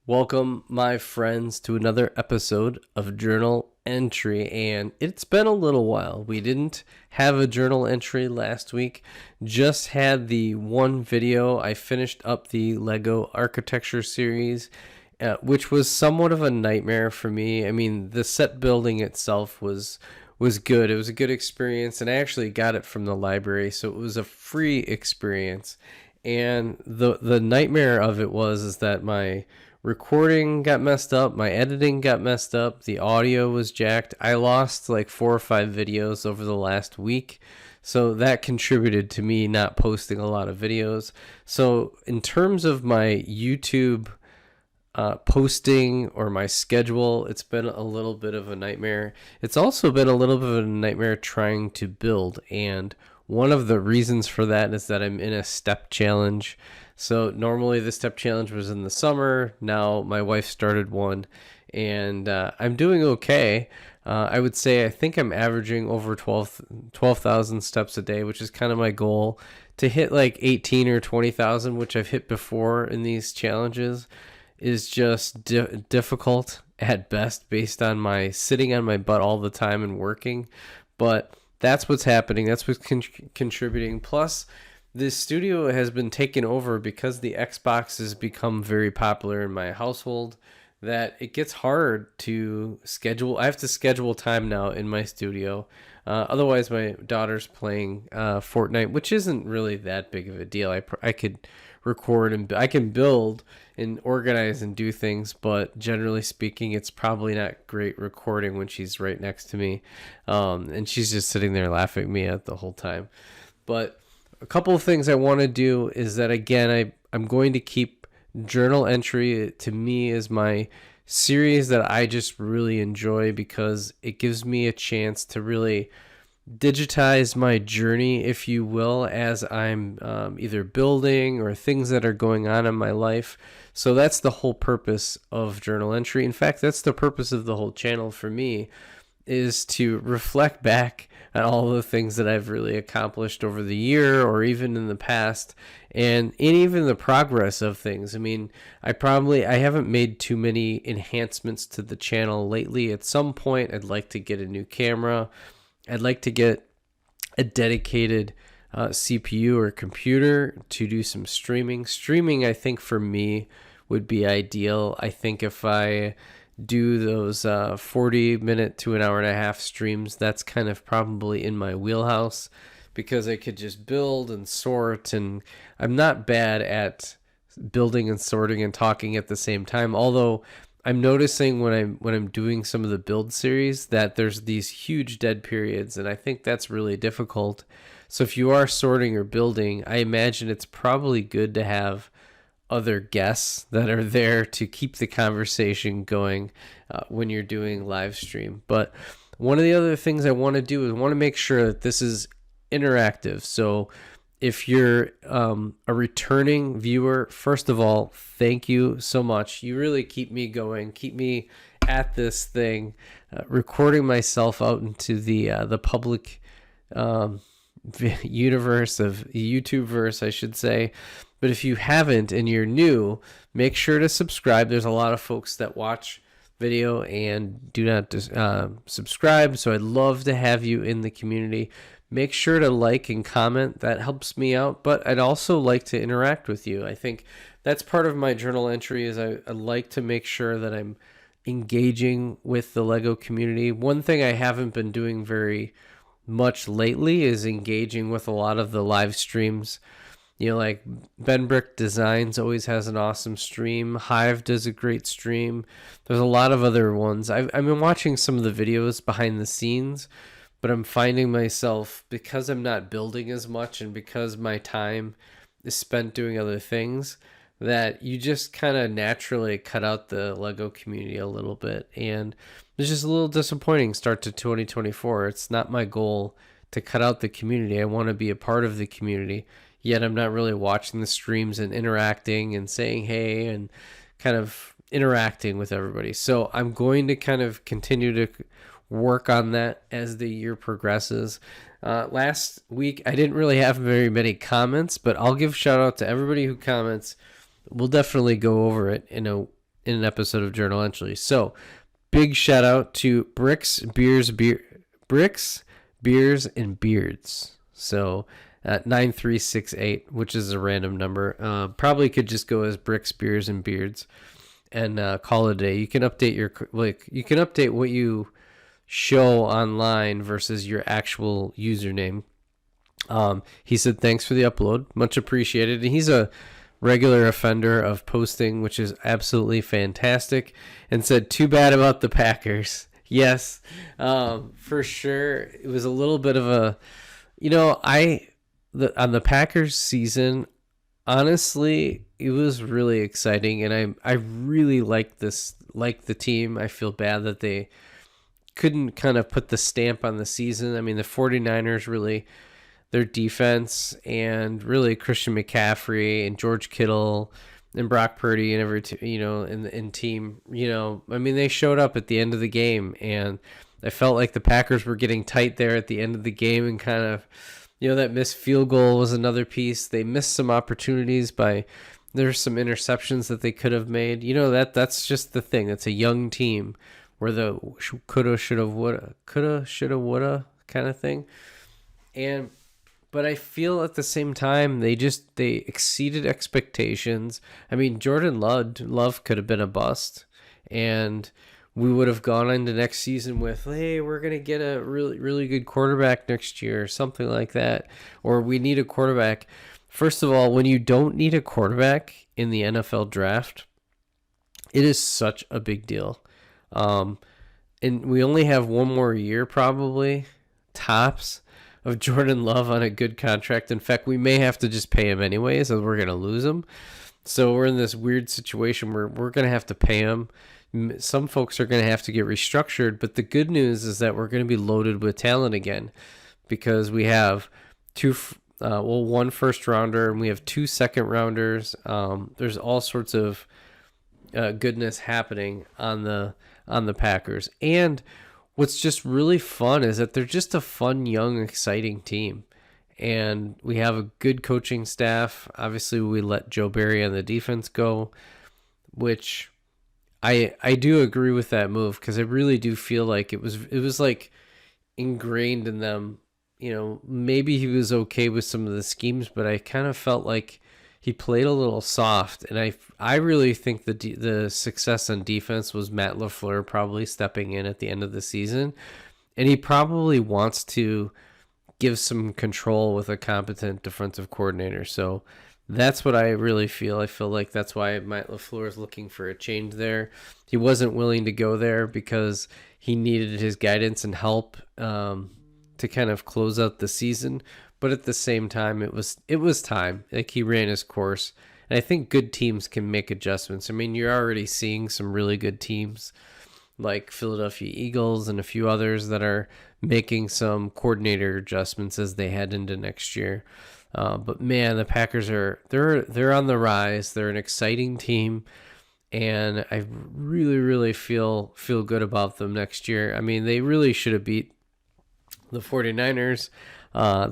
Welcome, my friends, to another episode of Journal Entry. And it's been a little while. We didn't have a journal entry last week, just had the one video. I finished up the Lego architecture series, which was somewhat of a nightmare for me. I mean, the set building itself was good. It was a good experience, and I actually got it from the library, so it was a free experience. And the nightmare of it is that my recording got messed up, my editing got messed up, the audio was jacked. I lost like 4 or 5 videos over the last week. So that contributed to me not posting a lot of videos. So in terms of my YouTube posting or my schedule, it's been a little bit of a nightmare. It's also been a little bit of a nightmare trying to build, and one of the reasons for that is that I'm in a step challenge. So normally the step challenge was in the summer. Now my wife started one, and I'm doing okay. I would say I think I'm averaging over 12,000 steps a day, which is kind of my goal. To hit like 18 or 20,000, which I've hit before in these challenges, is just difficult at best based on my sitting on my butt all the time and working. But that's what's happening. That's what's contributing. Plus, this studio has been taken over because the Xbox has become very popular in my household, that it gets hard to schedule. I have to schedule time now in my studio. Otherwise, my daughter's playing Fortnite, which isn't really that big of a deal. I could record and I can build and organize and do things, but generally speaking, it's probably not great recording when she's right next to me, and she's just sitting there laughing at me at the whole time. But a couple of things I want to do is that, again, I'm going to keep journal entry. To me, is my series that I just really enjoy because it gives me a chance to really digitize my journey, if you will, as I'm either building or things that are going on in my life. So that's the whole purpose of journal entry. In fact, that's the purpose of the whole channel for me, is to reflect back on all the things that I've really accomplished over the year or even in the past, and even the progress of things. I mean, I haven't made too many enhancements to the channel lately. At some point, I'd like to get a new camera. I'd like to get a dedicated CPU or computer to do some streaming. Streaming, I think, for me would be ideal. I think if I do those 40-minute to an hour and a half streams, that's kind of probably in my wheelhouse, because I could just build and sort, and I'm not bad at building and sorting and talking at the same time. Although I'm noticing when I'm doing some of the build series that there's these huge dead periods, and I think that's really difficult. So if you are sorting or building, I imagine it's probably good to have other guests that are there to keep the conversation going when you're doing live stream. But one of the other things I want to do is I want to make sure that this is interactive. So if you're a returning viewer, first of all, thank you so much. You really keep me going, keep me at this thing, recording myself out into the public universe of YouTube verse, I should say. But if you haven't and you're new, make sure to subscribe. There's a lot of folks that watch video and do not subscribe, so I'd love to have you in the community. Make sure to like and comment. That helps me out, but I'd also like to interact with you. I think that's part of my journal entry, is I like to make sure that I'm engaging with the Lego community. One thing I haven't been doing very much lately is engaging with a lot of the live streams. You know, like Ben Brick Designs always has an awesome stream. Hive does a great stream. There's a lot of other ones. I've been watching some of the videos behind the scenes, but I'm finding myself, because I'm not building as much and because my time is spent doing other things, that you just kind of naturally cut out the Lego community a little bit. And it's just a little disappointing start to 2024. It's not my goal to cut out the community. I want to be a part of the community, yet I'm not really watching the streams and interacting and saying hey and kind of interacting with everybody. So I'm going to kind of continue to work on that as the year progresses. Last week, I didn't really have very many comments, but I'll give shout out to everybody who comments. We'll definitely go over it in in an episode of Journal Entry. So big shout out to Bricks, Beers, and Beards. So 9368, which is a random number. Probably could just go as Bricks, Beers, and Beards, and call it a day. You can update you can update what you show online versus your actual username. He said thanks for the upload, much appreciated. And he's a regular offender of posting, which is absolutely fantastic. And said too bad about the Packers. Yes, for sure. It was a little bit of a, on the Packers season, honestly, it was really exciting, and I really like the team. I feel bad that they couldn't kind of put the stamp on the season. I mean, the 49ers really, their defense and really Christian McCaffrey and George Kittle and Brock Purdy and in team, I mean, they showed up at the end of the game, and I felt like the Packers were getting tight there at the end of the game, and kind of, that missed field goal was another piece. They missed some opportunities there's some interceptions that they could have made. That's just the thing. It's a young team where the coulda, shoulda, woulda kind of thing. But I feel at the same time, they exceeded expectations. I mean, Jordan Love could have been a bust, and we would have gone into next season with, hey, we're going to get a really, really good quarterback next year, or something like that. Or we need a quarterback. First of all, when you don't need a quarterback in the NFL draft, it is such a big deal. And we only have one more year, probably, tops, of Jordan Love on a good contract. In fact, we may have to just pay him anyways, and we're going to lose him. So we're in this weird situation where we're going to have to pay him. Some folks are going to have to get restructured, but the good news is that we're going to be loaded with talent again, because we have one first rounder and we have 2 second rounders. There's all sorts of goodness happening on the Packers. And what's just really fun is that they're just a fun, young, exciting team. And we have a good coaching staff. Obviously, we let Joe Barry on the defense go, which I do agree with that move, because I really do feel like it was like ingrained in them. Maybe he was okay with some of the schemes, but I kind of felt like he played a little soft. And I really think the success on defense was Matt LaFleur probably stepping in at the end of the season. And he probably wants to give some control with a competent defensive coordinator. So that's what I really feel. I feel like that's why Matt LaFleur is looking for a change there. He wasn't willing to go there because he needed his guidance and help to kind of close out the season. But at the same time, it was time. Like, he ran his course. And I think good teams can make adjustments. I mean, you're already seeing some really good teams like Philadelphia Eagles and a few others that are making some coordinator adjustments as they head into next year. But man, the Packers they're on the rise. They're an exciting team, and I really, really feel good about them next year. I mean, they really should have beat the 49ers.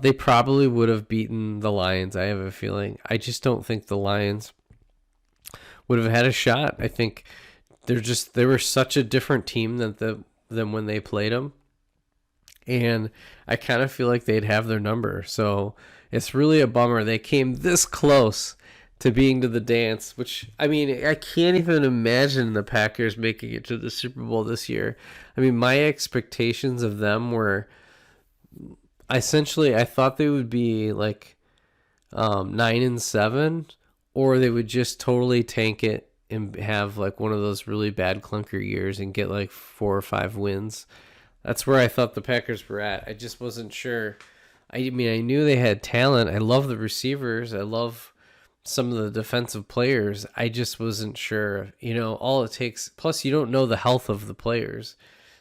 They probably would have beaten the Lions, I have a feeling. I just don't think the Lions would have had a shot. I think they were such a different team than when they played them. And I kind of feel like they'd have their number. So it's really a bummer. They came this close to being to the dance, which, I mean, I can't even imagine the Packers making it to the Super Bowl this year. I mean, my expectations of them were essentially, I thought they would be like 9-7, or they would just totally tank it and have like one of those really bad clunker years and get like 4 or 5 wins. That's where I thought the Packers were at. I just wasn't sure. I mean, I knew they had talent. I love the receivers. I love some of the defensive players. I just wasn't sure, all it takes. Plus, you don't know the health of the players.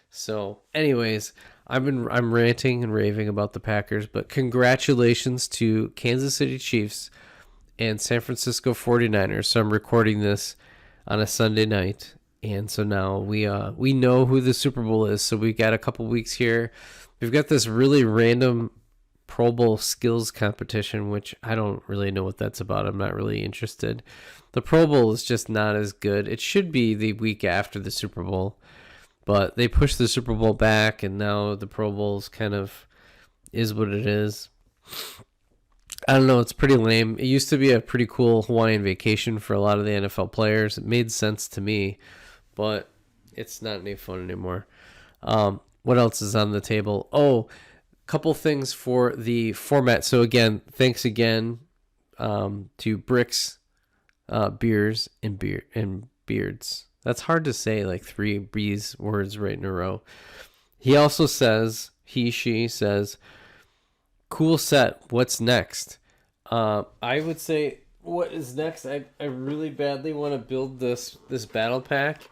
So anyways, I'm ranting and raving about the Packers, but congratulations to Kansas City Chiefs and San Francisco 49ers. So I'm recording this on a Sunday night. And so now we know who the Super Bowl is. So we got a couple weeks here. We've got this really random Pro Bowl skills competition, which I don't really know what that's about. I'm not really interested. The Pro Bowl is just not as good. It should be the week after the Super Bowl, but they pushed the Super Bowl back, and now the Pro Bowl's kind of is what it is. I don't know. It's pretty lame. It used to be a pretty cool Hawaiian vacation for a lot of the NFL players. It made sense to me, but it's not any fun anymore. What else is on the table? Oh, a couple things for the format. So again, thanks again to Bricks, Beers, and Beards. That's hard to say, like 3 B's words right in a row. He also says, she says, cool set. What's next? I would say, what is next? I really badly want to build this battle pack.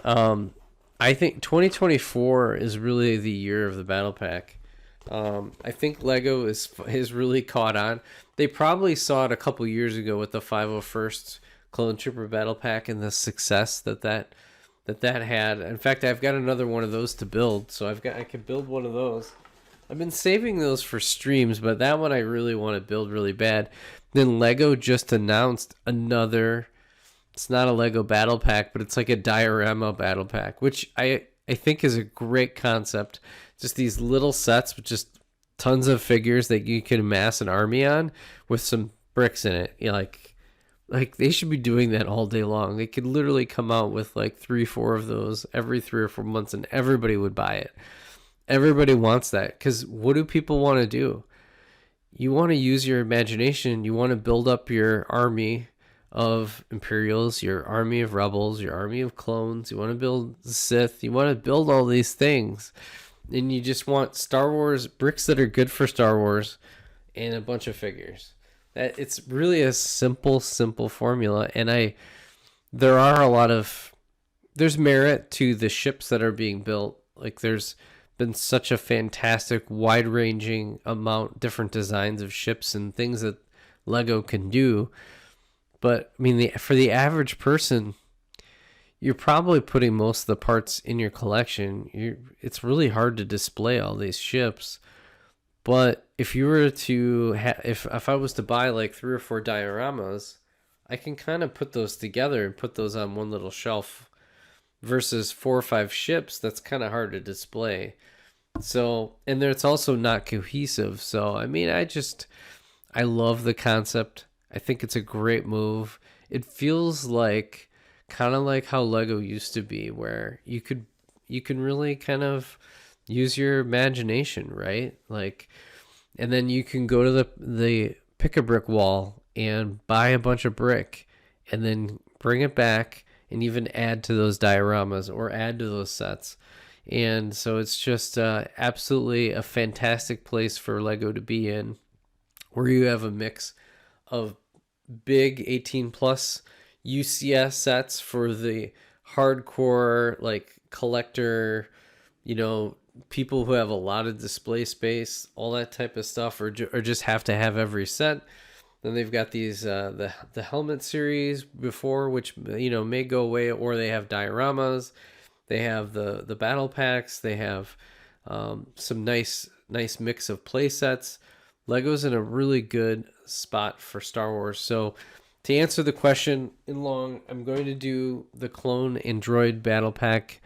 I think 2024 is really the year of the battle pack. I think Lego is really caught on. They probably saw it a couple years ago with the 501st Clone Trooper battle pack and the success that had. In fact, I've got another one of those to build, so I can build one of those. I've been saving those for streams, but that one I really want to build really bad. Then Lego just announced another. It's not a Lego battle pack, but it's like a diorama battle pack, which I think is a great concept. Just these little sets with just tons of figures that you can amass an army on with some bricks in it. You know, like they should be doing that all day long. They could literally come out with like 3-4 of those every 3 or 4 months, and everybody would buy it. Everybody wants that, because what do people want to do? You want to use your imagination. You want to build up your army of Imperials, your army of Rebels, your army of clones. You want to build the Sith. You want to build all these things. And you just want Star Wars bricks that are good for Star Wars and a bunch of figures. That it's really a simple formula. And there's merit to the ships that are being built. Like there's been such a fantastic, wide-ranging amount, different designs of ships and things that Lego can do. But I mean, for the average person, you're probably putting most of the parts in your collection. It's really hard to display all these ships. But if you were to if I was to buy like 3 or 4 dioramas, I can kind of put those together and put those on one little shelf. Versus 4 or 5 ships, that's kind of hard to display. So, and it's also not cohesive. So, I mean, I love the concept. I think it's a great move. It feels like kind of like how Lego used to be, where you can really kind of use your imagination, right? Like, and then you can go to the pick-a-brick wall and buy a bunch of brick and then bring it back and even add to those dioramas or add to those sets. And so it's just absolutely a fantastic place for Lego to be in, where you have a mix of big 18 plus UCS sets for the hardcore, like collector, people who have a lot of display space, all that type of stuff, or just have to have every set. Then they've got these the helmet series before, which may go away, or they have dioramas. They have the battle packs. They have some nice mix of play sets. Lego's in a really good spot for Star Wars. So to answer the question in long, I'm going to do the Clone and Droid battle pack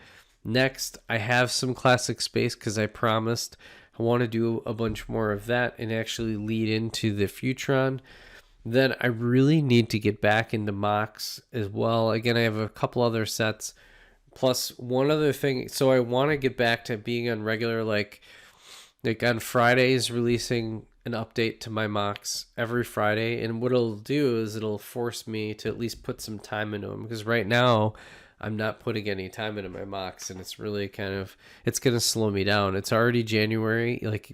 next. I have some classic space because I promised I want to do a bunch more of that and actually lead into the Futron. Then I really need to get back into mocks as well. Again, I have a couple other sets, plus one other thing. So I want to get back to being on regular, like on Fridays, releasing an update to my mocks every Friday. And what it'll do is it'll force me to at least put some time into them, because right now I'm not putting any time into my mocks, and it's really it's going to slow me down. It's already January. Like,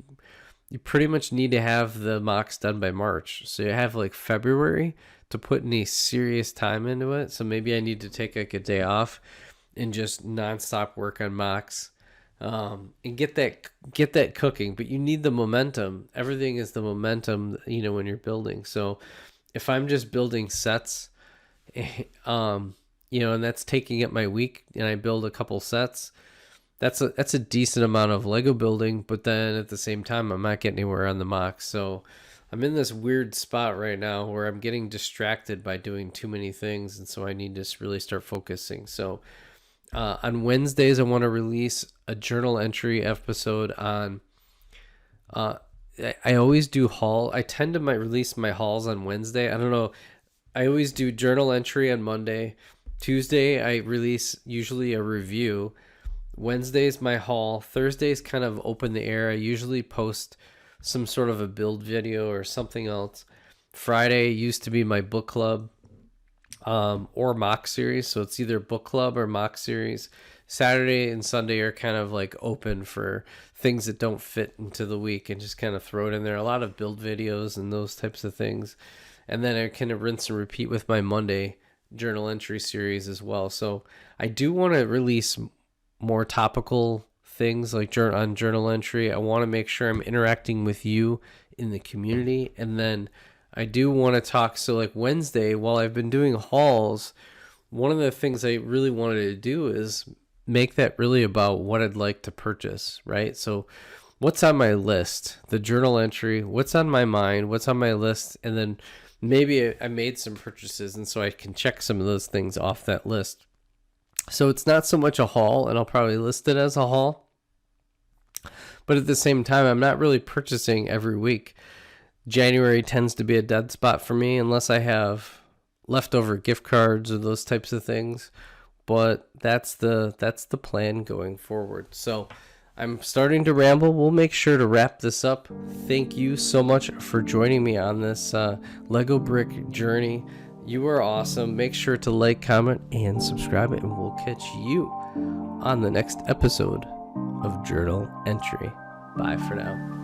you pretty much need to have the mocks done by March. So you have like February to put any serious time into it. So maybe I need to take like a day off and just nonstop work on mocks, and get that cooking. But you need the momentum. Everything is the momentum, when you're building. So if I'm just building sets, and that's taking up my week, and I build a couple sets, that's a decent amount of Lego building, but then at the same time, I'm not getting anywhere on the mocks. So I'm in this weird spot right now where I'm getting distracted by doing too many things, and so I need to really start focusing. So on Wednesdays, I want to release a journal entry episode on. I always do haul. I tend to might release my hauls on Wednesday. I don't know. I always do journal entry on Monday. Tuesday, I release usually a review. Wednesday's my haul. Thursday's kind of open the air. I usually post some sort of a build video or something else. Friday used to be my book club or mock series. So it's either book club or mock series. Saturday and Sunday are kind of like open for things that don't fit into the week and just kind of throw it in there. A lot of build videos and those types of things. And then I kind of rinse and repeat with my Monday journal entry series as well. So I do want to release more topical things like on journal entry. I want to make sure I'm interacting with you in the community. And then I do want to talk. So like Wednesday, while I've been doing hauls, one of the things I really wanted to do is make that really about what I'd like to purchase, right? So what's on my list, the journal entry, what's on my mind, what's on my list, and then maybe I made some purchases, and so I can check some of those things off that list. So it's not so much a haul, and I'll probably list it as a haul, but at the same time, I'm not really purchasing every week. January tends to be a dead spot for me unless I have leftover gift cards or those types of things. But that's the plan going forward. So I'm starting to ramble. We'll make sure to wrap this up. Thank you so much for joining me on this Lego brick journey. You are awesome. Make sure to like, comment, and subscribe, and we'll catch you on the next episode of Journal Entry. Bye for now.